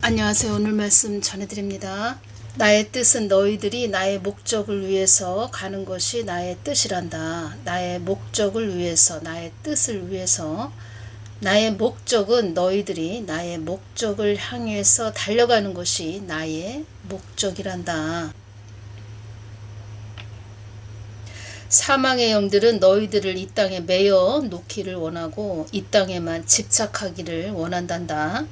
안녕하세요. 오늘 말씀 전해드립니다. 나의 뜻은 너희들이 나의 목적을 위해서 가는 것이 나의 뜻이란다. 나의 목적을 위해서, 나의 뜻을 위해서. 나의 목적은 너희들이 나의 목적을 향해서 달려가는 것이 나의 목적이란다. 사망의 영들은 너희들을 이 땅에 매여 놓기를 원하고 이 땅에만 집착하기를 원한단다.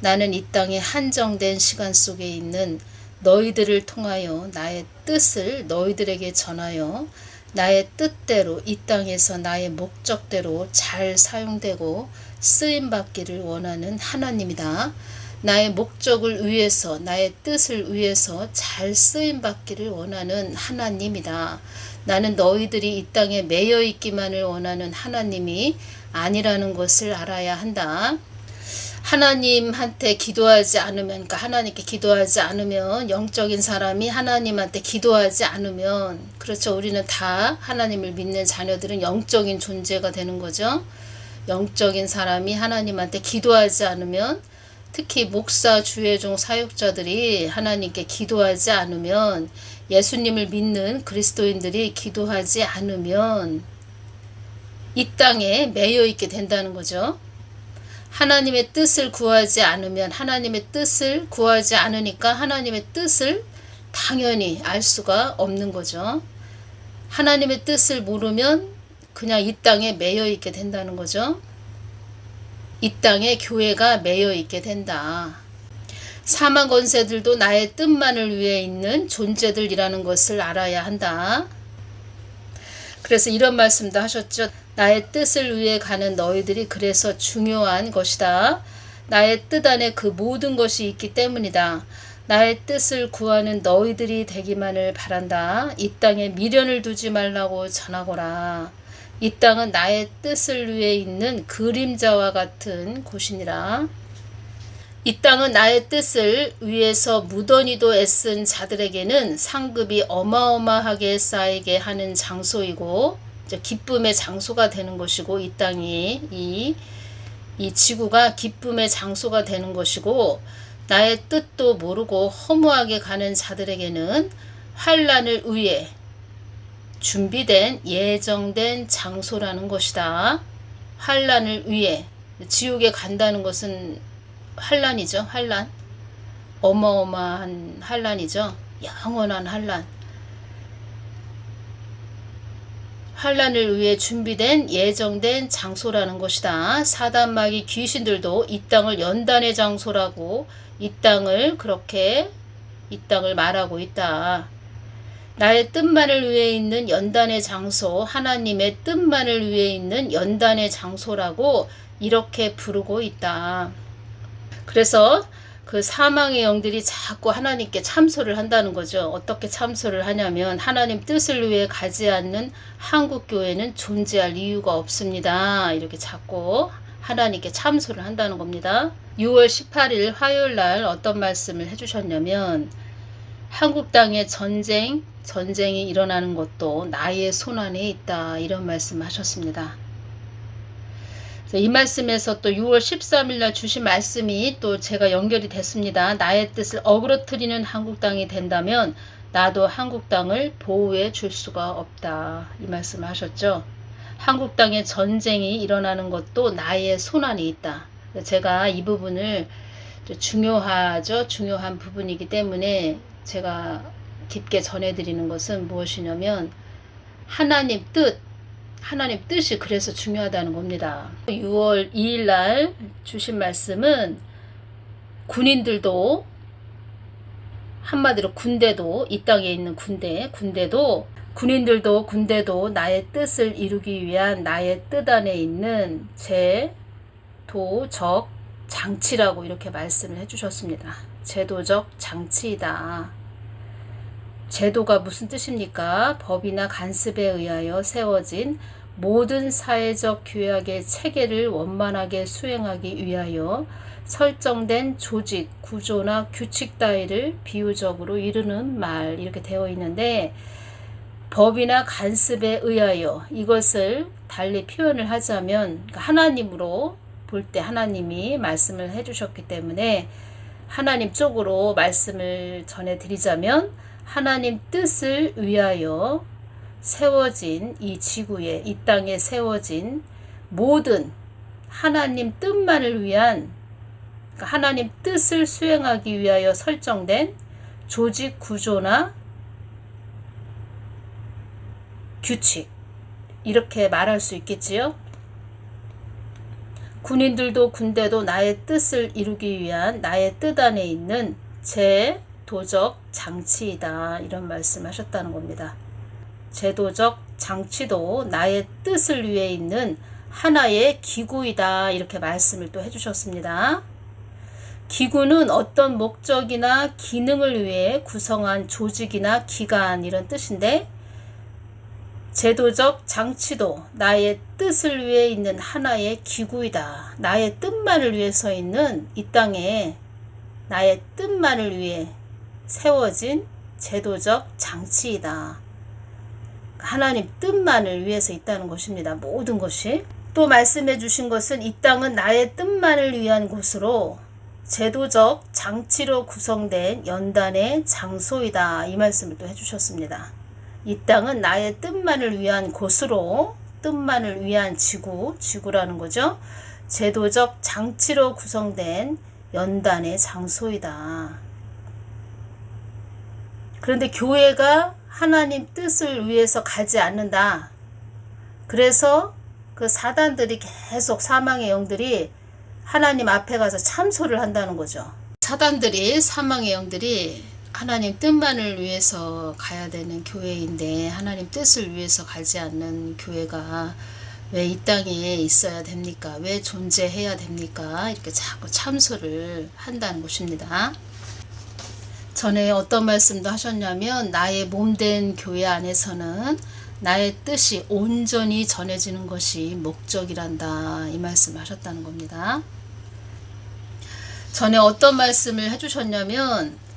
나는 이 땅의 한정된 시간 속에 있는 너희들을 통하여 나의 뜻을 너희들에게 전하여 나의 뜻대로 이 땅에서 나의 목적대로 잘 사용되고 쓰임받기를 원하는 하나님이다. 나의 목적을 위해서, 나의 뜻을 위해서 잘 쓰임받기를 원하는 하나님이다. 나는 너희들이 이 땅에 매여 있기만을 원하는 하나님이 아니라는 것을 알아야 한다. 하나님한테 기도하지 않으면, 그러니까 하나님께 기도하지 않으면, 영적인 사람이 하나님한테 기도하지 않으면, 그렇죠. 우리는 다 하나님을 믿는 자녀들은 영적인 존재가 되는 거죠. 영적인 사람이 하나님한테 기도하지 않으면, 특히 목사, 주의종 사역자들이 하나님께 기도하지 않으면, 예수님을 믿는 그리스도인들이 기도하지 않으면 이 땅에 매여 있게 된다는 거죠. 하나님의 뜻을 구하지 않으면, 하나님의 뜻을 구하지 않으니까 하나님의 뜻을 당연히 알 수가 없는 거죠. 하나님의 뜻을 모르면 그냥 이 땅에 매여 있게 된다는 거죠. 이 땅에 교회가 매여 있게 된다. 사망 권세들도 나의 뜻만을 위해 있는 존재들이라는 것을 알아야 한다. 그래서 이런 말씀도 하셨죠. 나의 뜻을 위해 가는 너희들이 그래서 중요한 것이다. 나의 뜻 안에 그 모든 것이 있기 때문이다. 나의 뜻을 구하는 너희들이 되기만을 바란다. 이 땅에 미련을 두지 말라고 전하거라. 이 땅은 나의 뜻을 위해 있는 그림자와 같은 곳이니라. 이 땅은 나의 뜻을 위해서 무던히도 애쓴 자들에게는 상급이 어마어마하게 쌓이게 하는 장소이고, 기쁨의 장소가 되는 것이고, 이 땅이 이 지구가 기쁨의 장소가 되는 것이고, 나의 뜻도 모르고 허무하게 가는 자들에게는 환난을 위해 준비된 예정된 장소라는 것이다. 환난을 위해, 지옥에 간다는 것은 환난이죠. 환난, 어마어마한 환난이죠. 영원한 환난. 환난을 위해 준비된 예정된 장소라는 것이다. 사단마귀 귀신들도 이 땅을 연단의 장소라고 이 땅을 말하고 있다. 나의 뜻만을 위해 있는 연단의 장소, 하나님의 뜻만을 위해 있는 연단의 장소라고 이렇게 부르고 있다. 그래서 그 사망의 영들이 자꾸 하나님께 참소를 한다는 거죠. 어떻게 참소를 하냐면, 하나님 뜻을 위해 가지 않는 한국교회는 존재할 이유가 없습니다. 이렇게 자꾸 하나님께 참소를 한다는 겁니다. 6월 18일 화요일 날 어떤 말씀을 해주셨냐면, 한국 땅에 전쟁이 일어나는 것도 나의 손안에 있다. 이런 말씀을 하셨습니다. 이 말씀에서 또 6월 13일 날 주신 말씀이 또 제가 연결이 됐습니다. 나의 뜻을 어그러뜨리는 한국 땅이 된다면 나도 한국 땅을 보호해 줄 수가 없다. 이 말씀을 하셨죠. 한국 땅에 전쟁이 일어나는 것도 나의 손안에 있다. 제가 이 부분을 중요하죠. 중요한 부분이기 때문에 제가 깊게 전해드리는 것은 무엇이냐면, 하나님 뜻이 그래서 중요하다는 겁니다. 6월 2일 날 주신 말씀은 군인들도, 한마디로 군대도, 이 땅에 있는 군대도, 군대도 나의 뜻을 이루기 위한 나의 뜻 안에 있는 제도적 장치라고 이렇게 말씀을 해주셨습니다. 제도적 장치이다. 제도가 무슨 뜻입니까? 법이나 간섭에 의하여 세워진 모든 사회적 규약의 체계를 원만하게 수행하기 위하여 설정된 조직, 구조나 규칙 따위를 비유적으로 이루는 말, 이렇게 되어 있는데, 법이나 간섭에 의하여, 이것을 달리 표현을 하자면 하나님으로 볼 때 하나님이 말씀을 해주셨기 때문에 하나님 쪽으로 말씀을 전해드리자면 하나님 뜻을 위하여 세워진 이 지구에, 이 땅에 세워진 모든 하나님 뜻만을 위한, 하나님 뜻을 수행하기 위하여 설정된 조직 구조나 규칙, 이렇게 말할 수 있겠지요. 군인들도 군대도 나의 뜻을 이루기 위한 나의 뜻 안에 있는 제도적 장치이다, 이런 말씀하셨다는 겁니다. 제도적 장치도 나의 뜻을 위해 있는 하나의 기구이다, 이렇게 말씀을 또 해주셨습니다. 기구는 어떤 목적이나 기능을 위해 구성한 조직이나 기관, 이런 뜻인데, 제도적 장치도 나의 뜻을 위해 있는 하나의 기구이다. 나의 뜻만을 위해서 있는 이 땅에 나의 뜻만을 위해 세워진 제도적 장치이다. 하나님 뜻만을 위해서 있다는 것입니다. 모든 것이. 또 말씀해 주신 것은 이 땅은 나의 뜻만을 위한 곳으로 제도적 장치로 구성된 연단의 장소이다, 이 말씀을 또 해주셨습니다. 이 땅은 나의 뜻만을 위한 곳으로, 뜻만을 위한 지구라는 거죠. 제도적 장치로 구성된 연단의 장소이다. 그런데 교회가 하나님 뜻을 위해서 가지 않는다. 그래서 그 사단들이 계속, 사망의 영들이 하나님 앞에 가서 참소를 한다는 거죠. 사단들이, 사망의 영들이 하나님 뜻만을 위해서 가야 되는 교회인데 하나님 뜻을 위해서 가지 않는 교회가 왜 이 땅에 있어야 됩니까? 왜 존재해야 됩니까? 이렇게 자꾸 참소를 한다는 것입니다. 전에 어떤 말씀도 하셨냐면 나의 몸된 교회 안에서는 나의 뜻이 온전히 전해지는 것이 목적이란다, 이 말씀을 하셨다는 겁니다. 전에 어떤 말씀을 해주셨냐면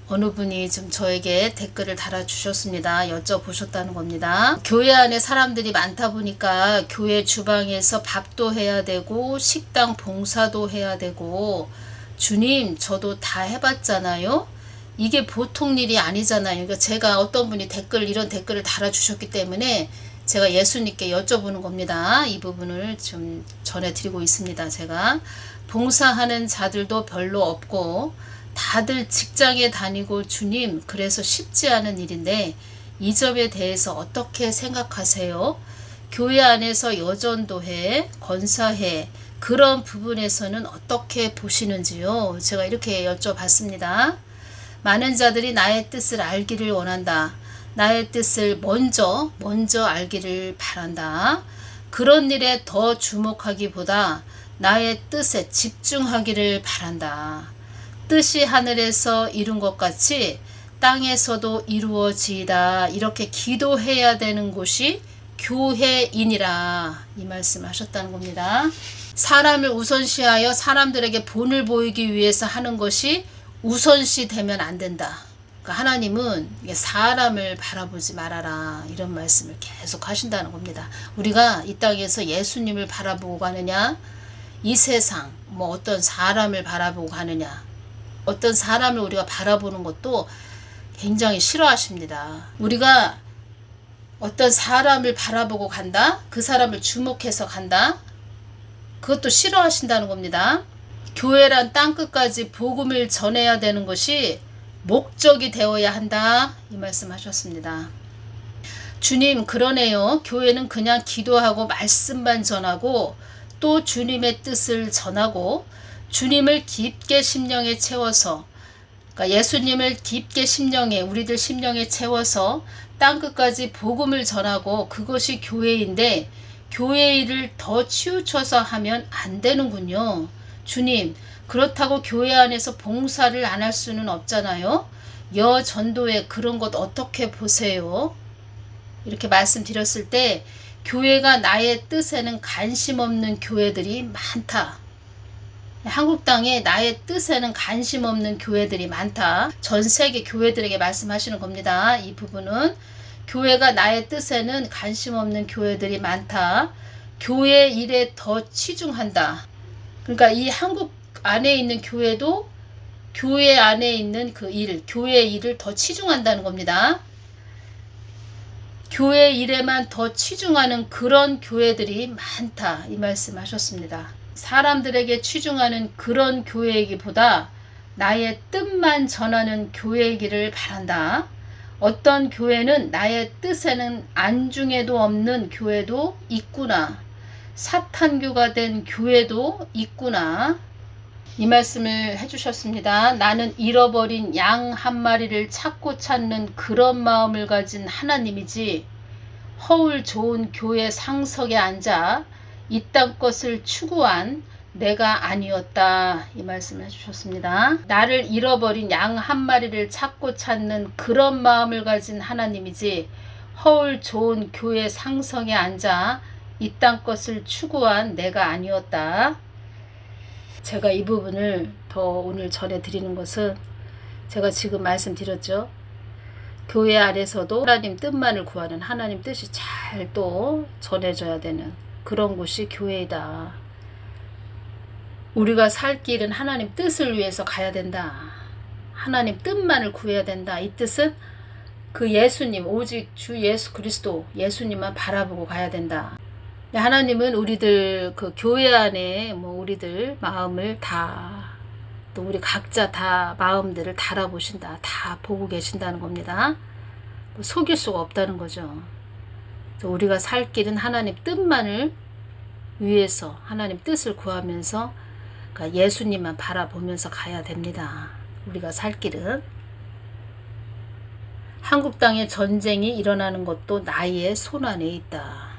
어느 분이 좀 저에게 댓글을 달아주셨습니다. 여쭤보셨다는 겁니다. 교회 안에 사람들이 많다 보니까 교회 주방에서 밥도 해야 되고 식당 봉사도 해야 되고, 주님 저도 다 해봤잖아요. 이게 보통 일이 아니잖아요. 그러니까 제가, 어떤 분이 이런 댓글을 달아주셨기 때문에 제가 예수님께 여쭤보는 겁니다. 이 부분을 좀 전해드리고 있습니다. 제가 봉사하는 자들도 별로 없고 다들 직장에 다니고, 주님 그래서 쉽지 않은 일인데 이 점에 대해서 어떻게 생각하세요? 교회 안에서 여전도 해, 권사해, 그런 부분에서는 어떻게 보시는지요? 제가 이렇게 여쭤봤습니다. 많은 자들이 나의 뜻을 알기를 원한다. 나의 뜻을 먼저 알기를 바란다. 그런 일에 더 주목하기보다 나의 뜻에 집중하기를 바란다. 뜻이 하늘에서 이룬 것 같이 땅에서도 이루어지이다. 이렇게 기도해야 되는 곳이 교회이니라, 이 말씀 하셨다는 겁니다. 사람을 우선시하여 사람들에게 본을 보이기 위해서 하는 것이 우선시 되면 안 된다. 그러니까 하나님은 사람을 바라보지 말아라, 이런 말씀을 계속 하신다는 겁니다. 우리가 이 땅에서 예수님을 바라보고 가느냐, 이 세상 어떤 사람을 바라보고 가느냐, 어떤 사람을 우리가 바라보는 것도 굉장히 싫어하십니다. 우리가 어떤 사람을 바라보고 간다, 그 사람을 주목해서 간다, 그것도 싫어하신다는 겁니다. 교회란 땅끝까지 복음을 전해야 되는 것이 목적이 되어야 한다, 이 말씀 하셨습니다. 주님 그러네요. 교회는 그냥 기도하고 말씀만 전하고 또 주님의 뜻을 전하고 주님을 깊게 심령에 채워서, 그러니까 예수님을 깊게 심령에, 우리들 심령에 채워서 땅끝까지 복음을 전하고, 그것이 교회인데 교회 일을 더 치우쳐서 하면 안 되는군요. 주님 그렇다고 교회 안에서 봉사를 안 할 수는 없잖아요. 여전도회 그런 것 어떻게 보세요? 이렇게 말씀드렸을 때 교회가 나의 뜻에는 관심 없는 교회들이 많다. 한국 땅에 나의 뜻에는 관심 없는 교회들이 많다. 전 세계 교회들에게 말씀하시는 겁니다. 이 부분은 교회가 나의 뜻에는 관심 없는 교회들이 많다. 교회 일에 더 치중한다. 그러니까 이 한국 안에 있는 교회도 교회 안에 있는 그 일, 교회 일을 더 치중한다는 겁니다. 교회 일에만 더 치중하는 그런 교회들이 많다, 이 말씀하셨습니다. 사람들에게 치중하는 그런 교회이기보다 나의 뜻만 전하는 교회이기를 바란다. 어떤 교회는 나의 뜻에는 안중에도 없는 교회도 있구나. 사탄교가 된 교회도 있구나. 이 말씀을 해주셨습니다. 나는 잃어버린 양 한 마리를 찾는 그런 마음을 가진 하나님이지 허울 좋은 교회 상석에 앉아 이 땅 것을 추구한 내가 아니었다, 이 말씀을 해주셨습니다. 나를 잃어버린 양 한 마리를 찾는 그런 마음을 가진 하나님이지 허울 좋은 교회 상석에 앉아 이 땅 것을 추구한 내가 아니었다. 제가 이 부분을 더 오늘 전해드리는 것은 제가 지금 말씀드렸죠. 교회 안에서도 하나님 뜻만을 구하는 하나님 뜻이 잘 또 전해져야 되는 그런 곳이 교회이다. 우리가 살 길은 하나님 뜻을 위해서 가야 된다. 하나님 뜻만을 구해야 된다. 이 뜻은 그 예수님, 오직 주 예수 그리스도 예수님만 바라보고 가야 된다. 하나님은 우리들 그 교회 안에 우리들 마음을 다, 또 우리 각자 다 마음들을 달아보신다. 다 보고 계신다는 겁니다. 속일 수가 없다는 거죠. 우리가 살 길은 하나님 뜻만을 위해서 하나님 뜻을 구하면서 그러니까 예수님만 바라보면서 가야 됩니다. 우리가 살 길은. 한국 땅에 전쟁이 일어나는 것도 나의 손안에 있다.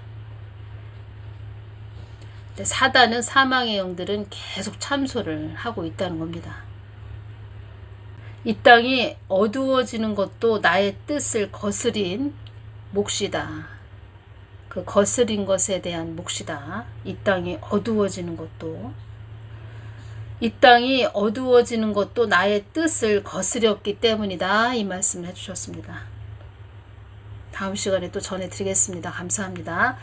사단은 사망의 영들은 계속 참소를 하고 있다는 겁니다. 이 땅이 어두워지는 것도 나의 뜻을 거스린 몫이다. 그 거스린 것에 대한 몫이다. 이 땅이 어두워지는 것도. 이 땅이 어두워지는 것도 나의 뜻을 거스렸기 때문이다. 이 말씀을 해주셨습니다. 다음 시간에 또 전해드리겠습니다. 감사합니다.